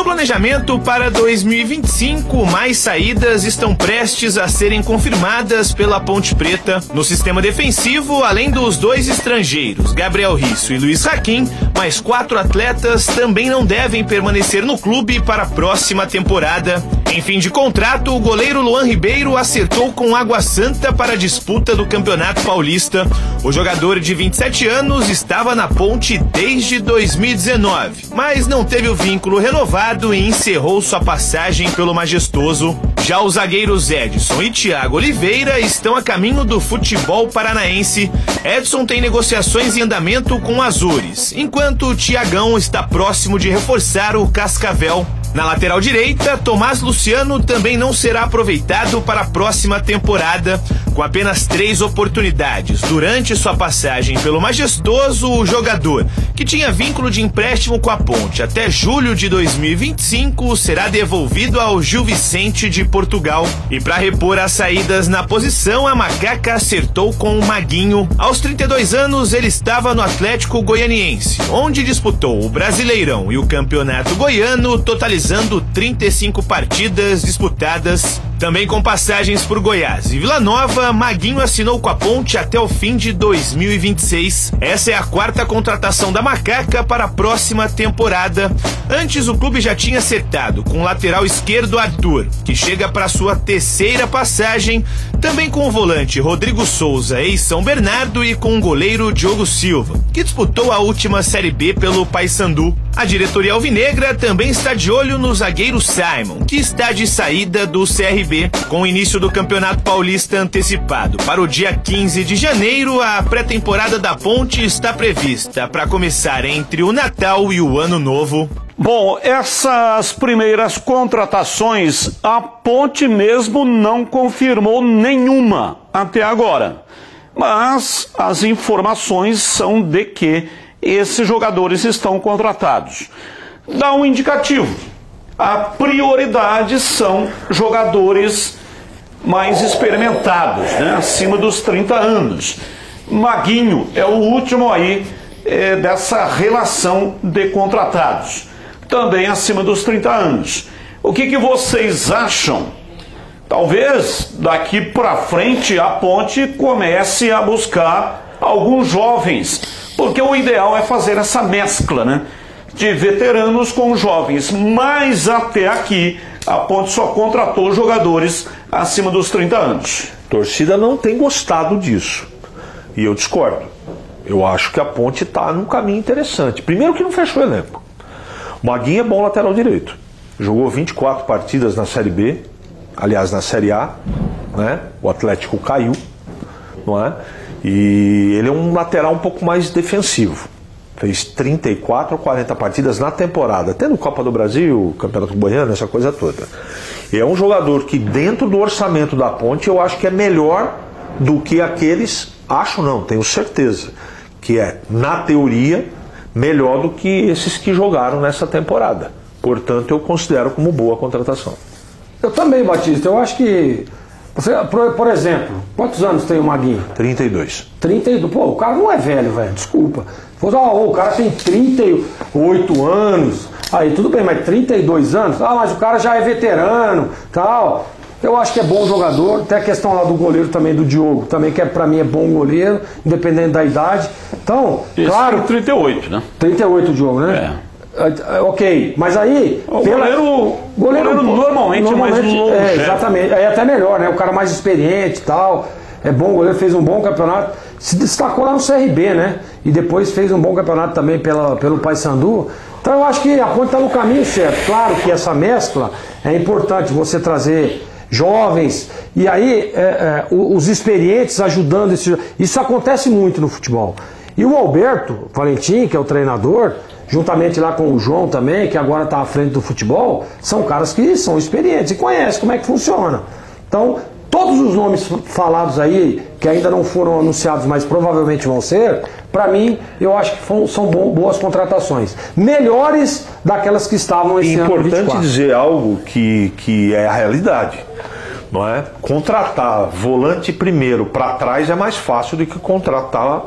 planejamento para 2025, mais saídas estão prestes a serem confirmadas pela Ponte Preta. No sistema defensivo, além dos 2 estrangeiros, Gabriel Risso e Luiz Raquim, mais 4 atletas também não devem permanecer no clube para a próxima temporada. Em fim de contrato, o goleiro Luan Ribeiro acertou com Água Santa para a disputa do Campeonato Paulista. O jogador de 27 anos estava na Ponte desde 2019, mas não teve o vínculo renovado e encerrou sua passagem pelo Majestoso. Já os zagueiros Edson e Thiago Oliveira estão a caminho do futebol paranaense. Edson tem negociações em andamento com o Azures, enquanto o Thiagão está próximo de reforçar o Cascavel. Na lateral direita, Tomás Luciano também não será aproveitado para a próxima temporada. Com apenas 3 oportunidades durante sua passagem pelo Majestoso, o jogador, que tinha vínculo de empréstimo com a Ponte até julho de 2025, será devolvido ao Gil Vicente de Portugal. E para repor as saídas na posição, a Macaca acertou com o Maguinho. Aos 32 anos, ele estava no Atlético Goianiense, onde disputou o Brasileirão e o Campeonato Goiano, totalizando 35 partidas disputadas. Também com passagens por Goiás e Vila Nova, Maguinho assinou com a Ponte até o fim de 2026. Essa é a 4ª contratação da Macaca para a próxima temporada. Antes, o clube já tinha acertado com o lateral esquerdo Arthur, que chega para sua 3ª passagem, também com o volante Rodrigo Souza, ex-São Bernardo, e com o goleiro Diogo Silva, que disputou a última Série B pelo Paysandu. A diretoria alvinegra também está de olho no zagueiro Simon, que está de saída do CRB. Com o início do Campeonato Paulista antecipado para o dia 15 de janeiro, a pré-temporada da Ponte está prevista para começar entre o Natal e o Ano Novo. Bom, essas primeiras contratações, a Ponte mesmo não confirmou nenhuma até agora. Mas as informações são de que esses jogadores estão contratados. Dá um indicativo. A prioridade são jogadores mais experimentados, né? Acima dos 30 anos. Maguinho é o último aí dessa relação de contratados, também acima dos 30 anos. O que vocês acham? Talvez daqui para frente a Ponte comece a buscar alguns jovens, porque o ideal é fazer essa mescla, né, de veteranos com jovens, mas até aqui a Ponte só contratou jogadores acima dos 30 anos. A torcida não tem gostado disso, e eu discordo. Eu acho que a Ponte está num caminho interessante. Primeiro que não fechou o elenco. O Maguinho é bom lateral direito, jogou 24 partidas na Série B, aliás na Série A, né? O Atlético caiu, não é? E ele é um lateral um pouco mais defensivo. Fez 34 ou 40 partidas na temporada, tendo Copa do Brasil, Campeonato Goiano, essa coisa toda. E é um jogador que dentro do orçamento da Ponte eu acho que é melhor do que aqueles, acho não, tenho certeza, que é, na teoria, melhor do que esses que jogaram nessa temporada. Portanto, eu considero como boa contratação. Eu também, Batista, eu acho que... Você, por exemplo, quantos anos tem o Maguinho? 32. 32, pô, o cara não é velho, velho, desculpa. O cara tem 38 anos, aí tudo bem, mas 32 anos? Ah, mas o cara já é veterano, tal. Eu acho que é bom jogador, tem a questão lá do goleiro também, do Diogo, também que pra mim é bom goleiro, independente da idade. Então, esse claro... 38, né? 38 o Diogo, né? Ok, mas aí... O goleiro normalmente é mais longe. Exatamente, é até melhor, né? O cara mais experiente e tal, é bom goleiro, fez um bom campeonato, se destacou lá no CRB, né? E depois fez um bom campeonato também pelo Paysandu. Então eu acho que a Ponte está no caminho certo. Claro que essa mescla é importante, você trazer jovens, e aí os experientes ajudando. Isso acontece muito no futebol. E o Alberto Valentim, que é o treinador, juntamente lá com o João também, que agora está à frente do futebol, são caras que são experientes e conhecem como é que funciona. Então, todos os nomes falados aí, que ainda não foram anunciados, mas provavelmente vão ser, para mim, eu acho que são boas contratações. Melhores daquelas que estavam esse ano. É importante dizer algo que é a realidade, não é? Contratar volante primeiro para trás é mais fácil do que contratar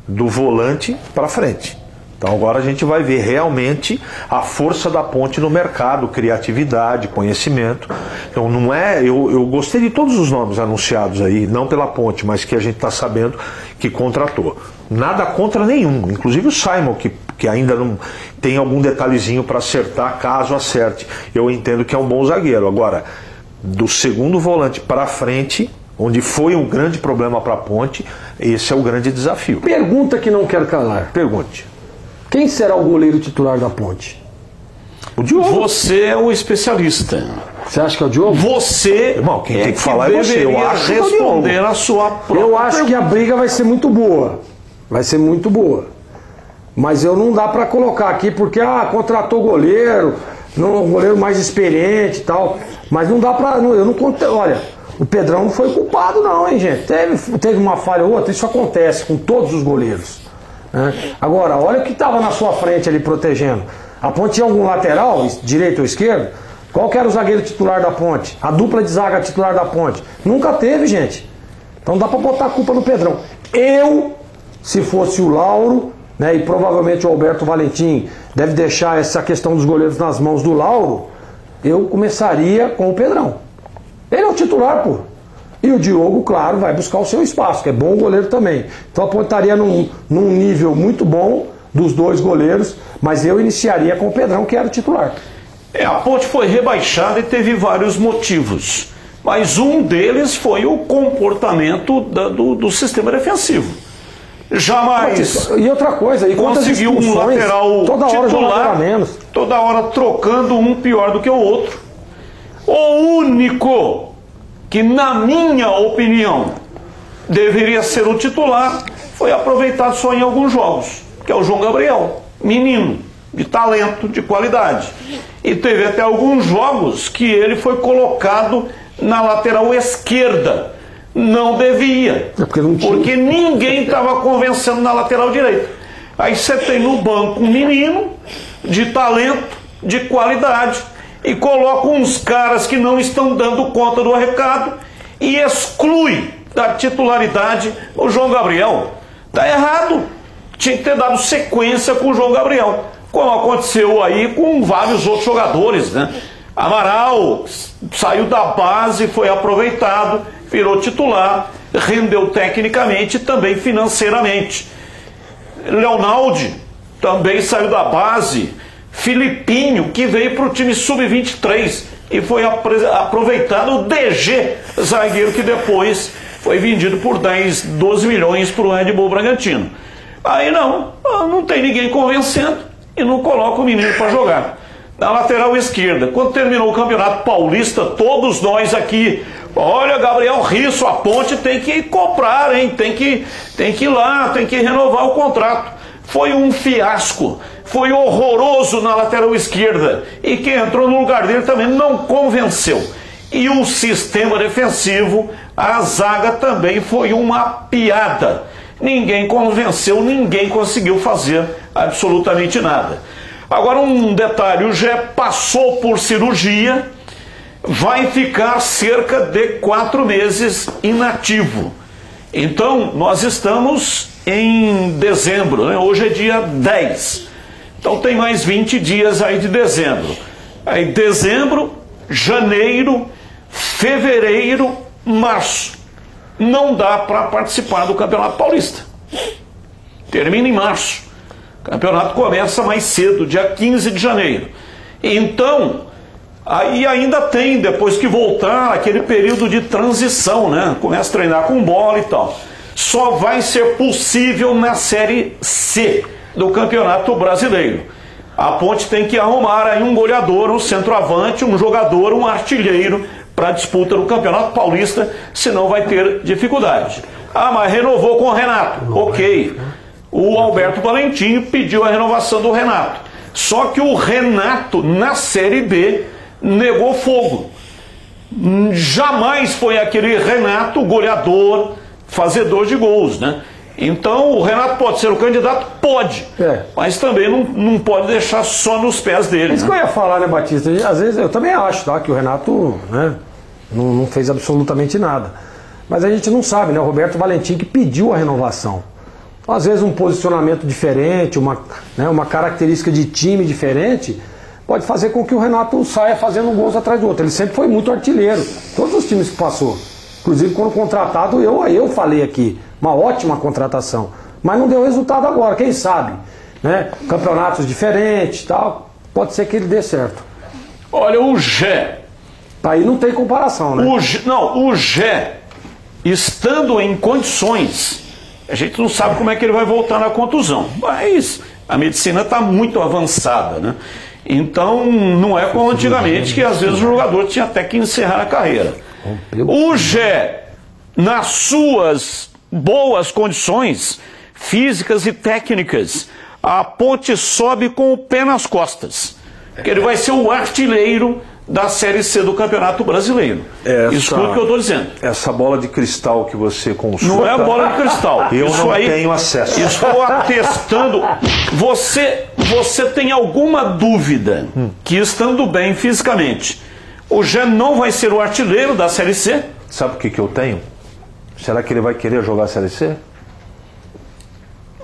do volante para frente. Então agora a gente vai ver realmente a força da Ponte no mercado, criatividade, conhecimento. Então não é... Eu gostei de todos os nomes anunciados aí, não pela Ponte, mas que a gente está sabendo que contratou. Nada contra nenhum, inclusive o Simon, que ainda não tem algum detalhezinho para acertar, caso acerte. Eu entendo que é um bom zagueiro. Agora, do segundo volante para frente, onde foi um grande problema para a Ponte, esse é o grande desafio. Pergunta que não quero calar. Pergunte. Quem será o goleiro titular da Ponte? O Diogo. Você é o especialista. Você acha que é o Diogo? Você, irmão, quem tem que falar é você. Eu acho responder a sua própria Eu acho que a briga vai ser muito boa. Vai ser muito boa. Mas eu não dá pra colocar aqui porque contratou goleiro, um goleiro mais experiente e tal. Mas não dá pra. Eu não contei. Olha, o Pedrão não foi culpado, não, hein, gente? Teve uma falha ou outra, isso acontece com todos os goleiros. Né? Agora, olha o que estava na sua frente ali protegendo. A Ponte tinha algum lateral, direito ou esquerdo? Qual que era o zagueiro titular da Ponte? A dupla de zaga titular da Ponte? Nunca teve, gente. Então dá pra botar a culpa no Pedrão. Se fosse o Lauro, né, e provavelmente o Alberto Valentim deve deixar essa questão dos goleiros nas mãos do Lauro, eu começaria com o Pedrão. Ele é o titular, pô. E o Diogo, claro, vai buscar o seu espaço, que é bom goleiro também. Então a Ponte estaria num nível muito bom dos dois goleiros, mas eu iniciaria com o Pedrão, que era o titular. A Ponte foi rebaixada e teve vários motivos. Mas um deles foi o comportamento do sistema defensivo. Jamais e outra coisa, e conseguiu um lateral toda hora titular, menos. Toda hora trocando um pior do que o outro. O único que, na minha opinião, deveria ser o titular foi aproveitado só em alguns jogos, que é o João Gabriel, menino, de talento, de qualidade. E teve até alguns jogos que ele foi colocado na lateral esquerda. Não devia, porque ninguém estava convencendo na lateral direita. Aí você tem no banco um menino de talento, de qualidade, e coloca uns caras que não estão dando conta do recado e exclui da titularidade o João Gabriel. Tá errado. Tinha que ter dado sequência com o João Gabriel, como aconteceu aí com vários outros jogadores, né? Amaral saiu da base, foi aproveitado, virou titular, rendeu tecnicamente e também financeiramente. Leonaldi também saiu da base. Filipinho, que veio para o time sub-23 e foi aproveitado. O DG, zagueiro, que depois foi vendido por 10, 12 milhões para o Red Bull Bragantino. Aí não tem ninguém convencendo e não coloca o menino para jogar. Na lateral esquerda, quando terminou o Campeonato Paulista, todos nós aqui, olha, Gabriel Risso, a Ponte tem que comprar, hein? Tem que ir lá, tem que renovar o contrato. Foi um fiasco, foi horroroso na lateral esquerda, e quem entrou no lugar dele também não convenceu. E o sistema defensivo, a zaga também foi uma piada. Ninguém convenceu, ninguém conseguiu fazer absolutamente nada. Agora um detalhe, o Gé passou por cirurgia, vai ficar cerca de 4 meses inativo. Então nós estamos em dezembro, né? Hoje é dia 10, então tem mais 20 dias aí de dezembro. Aí dezembro, janeiro, fevereiro, março. Não dá para participar do Campeonato Paulista. Termina em março. O campeonato começa mais cedo, dia 15 de janeiro. Então, aí ainda tem, depois que voltar, aquele período de transição, né? Começa a treinar com bola e tal. Só vai ser possível na Série C do Campeonato Brasileiro. A Ponte tem que arrumar aí um goleador, um centroavante, um jogador, um artilheiro para a disputa do Campeonato Paulista, senão vai ter dificuldade. Ah, mas renovou com o Renato. Ok. O Alberto Valentim pediu a renovação do Renato. Só que o Renato, na Série B, negou fogo. Jamais foi aquele Renato goleador, fazedor de gols, né? Então o Renato pode ser o candidato? Pode. Mas também não pode deixar só nos pés dele. Isso que eu ia falar, né, Batista? Às vezes eu também acho, tá, que o Renato, né, não fez absolutamente nada. Mas a gente não sabe, né? O Roberto Valentim que pediu a renovação. às vezes um posicionamento diferente, uma característica de time diferente, pode fazer com que o Renato saia fazendo gols atrás do outro. Ele sempre foi muito artilheiro, todos os times que passou. Inclusive quando contratado, eu falei aqui, uma ótima contratação. Mas não deu resultado agora, quem sabe? Né? Campeonatos diferentes e tal, pode ser que ele dê certo. Olha, o Gé. Aí não tem comparação, né? O Gé, estando em condições, a gente não sabe como é que ele vai voltar na contusão, mas a medicina está muito avançada, né? Então não é como antigamente, que às vezes o jogador tinha até que encerrar a carreira. O Gé, nas suas boas condições físicas e técnicas, a Ponte sobe com o pé nas costas, porque ele vai ser o artilheiro da Série C do Campeonato Brasileiro. Escuta o que eu estou dizendo. Essa bola de cristal que você consulta... Não é bola de cristal. Eu não tenho acesso. Estou atestando. Você tem alguma dúvida que, estando bem fisicamente, o Gé não vai ser o artilheiro da Série C? Sabe o que eu tenho? Será que ele vai querer jogar a Série C?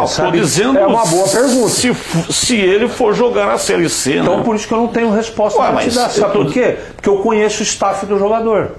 Estou dizendo, é uma boa pergunta. Se ele for jogar a Série C. Então, por isso que eu não tenho resposta para te dar. Sabe por quê? Porque eu conheço o staff do jogador,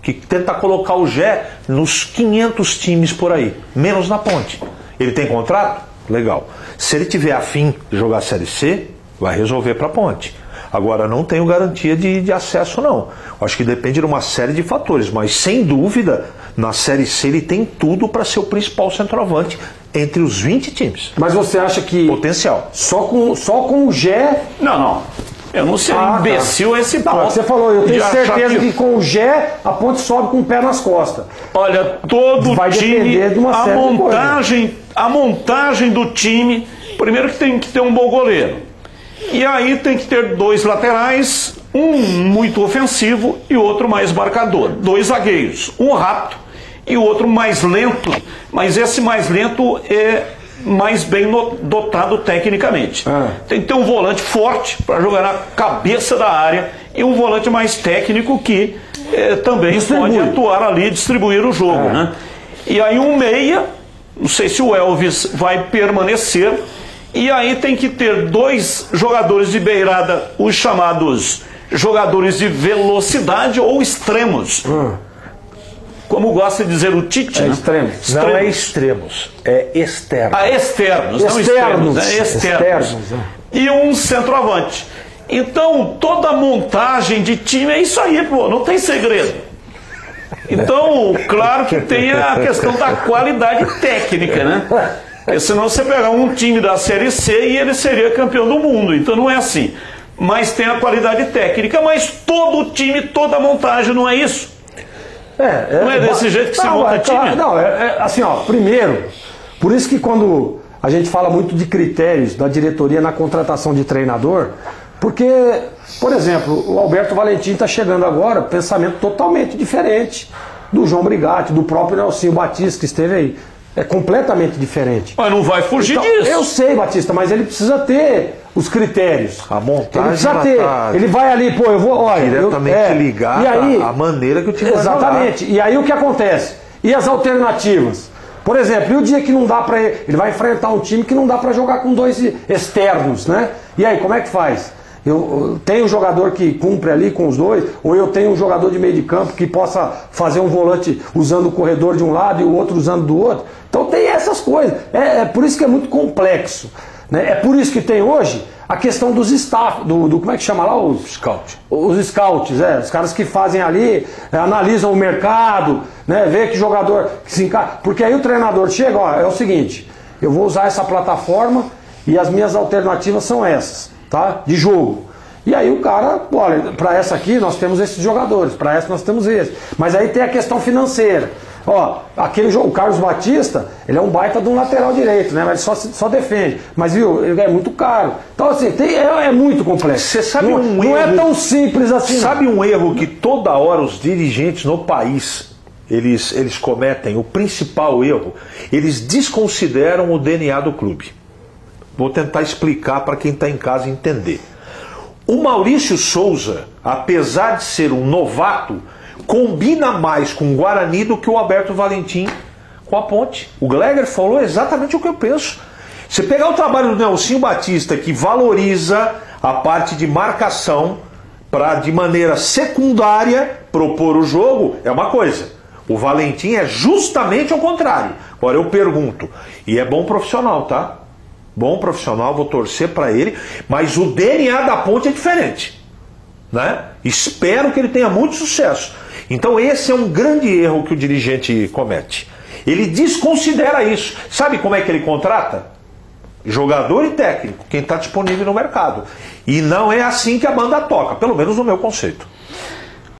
que tenta colocar o Gé nos 500 times por aí, menos na Ponte. Ele tem contrato? Legal. Se ele tiver afim de jogar a Série C, vai resolver para a Ponte. Agora, não tenho garantia de acesso, não. Acho que depende de uma série de fatores, mas sem dúvida, na Série C ele tem tudo para ser o principal centroavante entre os 20 times. Mas você acha que... Potencial. Só com o Gé... Não. Eu não sei, imbecil esse ponto. Você falou, eu tenho certeza que com o Gé a Ponte sobe com o pé nas costas. Olha, todo vai time, de uma a montagem do time, primeiro que tem que ter um bom goleiro. E aí tem que ter 2 laterais, um muito ofensivo e outro mais marcador. 2 zagueiros, um rápido e o outro mais lento, mas esse mais lento é mais bem dotado tecnicamente. Tem que ter um volante forte para jogar na cabeça da área e um volante mais técnico que também pode atuar ali e distribuir o jogo. Né? E aí um meia, não sei se o Elvis vai permanecer, e aí tem que ter 2 jogadores de beirada, os chamados jogadores de velocidade ou extremos. Como gosta de dizer o Tite, né? Extremos. Não é extremos, é externos. Externos, não extremos, externos. E um centroavante. Então, toda a montagem de time é isso aí, pô, não tem segredo. Então, claro que tem a questão da qualidade técnica, né? Porque senão você pegar um time da Série C e ele seria campeão do mundo. Então não é assim. Mas tem a qualidade técnica, mas todo time, toda a montagem, não é isso? Não é desse jeito que se monta time? Não, assim, ó, primeiro, por isso que quando a gente fala muito de critérios da diretoria na contratação de treinador, porque, por exemplo, o Alberto Valentim está chegando agora, pensamento totalmente diferente do João Brigatti, do próprio Nelsinho Batista que esteve aí. É completamente diferente. Mas não vai fugir disso. Eu sei, Batista, mas ele precisa ter os critérios. A montagem ele precisa ter. Ele vai ali, pô, eu vou, olha, diretamente ligar a maneira que o time vai jogar. Exatamente. E aí o que acontece? E as alternativas? Por exemplo, e o dia que não dá para ele vai enfrentar um time que não dá para jogar com 2 externos, né? E aí, como é que faz? Eu tenho um jogador que cumpre ali com os 2, ou eu tenho um jogador de meio de campo que possa fazer um volante usando o corredor de um lado e o outro usando do outro. Então tem essas coisas. É por isso que é muito complexo. Né? É por isso que tem hoje a questão dos staff, como é que chama lá? Os scouts. Os scouts, os caras que fazem ali, analisam o mercado, né? Vê que jogador que se encaixa. Porque aí o treinador chega, ó, é o seguinte, eu vou usar essa plataforma e as minhas alternativas são essas. Tá? De jogo. E aí o cara, olha, para essa aqui nós temos esses jogadores, para essa nós temos esse. Mas aí tem a questão financeira. Ó, aquele jogo, o Carlos Batista, ele é um baita de um lateral direito, né? Mas só defende. Mas viu, ele é muito caro. Então assim, é muito complexo. Você sabe não é tão simples assim. Sabe um erro que toda hora os dirigentes no país eles cometem? O principal erro, eles desconsideram o DNA do clube. Vou tentar explicar para quem está em casa entender. O Maurício Souza, apesar de ser um novato, combina mais com o Guarani do que o Alberto Valentim com a Ponte. O Gleger falou exatamente o que eu penso. Você pegar o trabalho do Nelsinho Batista, que valoriza a parte de marcação para, de maneira secundária, propor o jogo, é uma coisa. O Valentim é justamente ao contrário. Agora eu pergunto, e é bom profissional, tá? Bom profissional, vou torcer para ele, mas o DNA da Ponte é diferente, né? Espero que ele tenha muito sucesso. Então esse é um grande erro que o dirigente comete. Ele desconsidera isso. Sabe como é que ele contrata? Jogador e técnico, quem está disponível no mercado. E não é assim que a banda toca, pelo menos no meu conceito.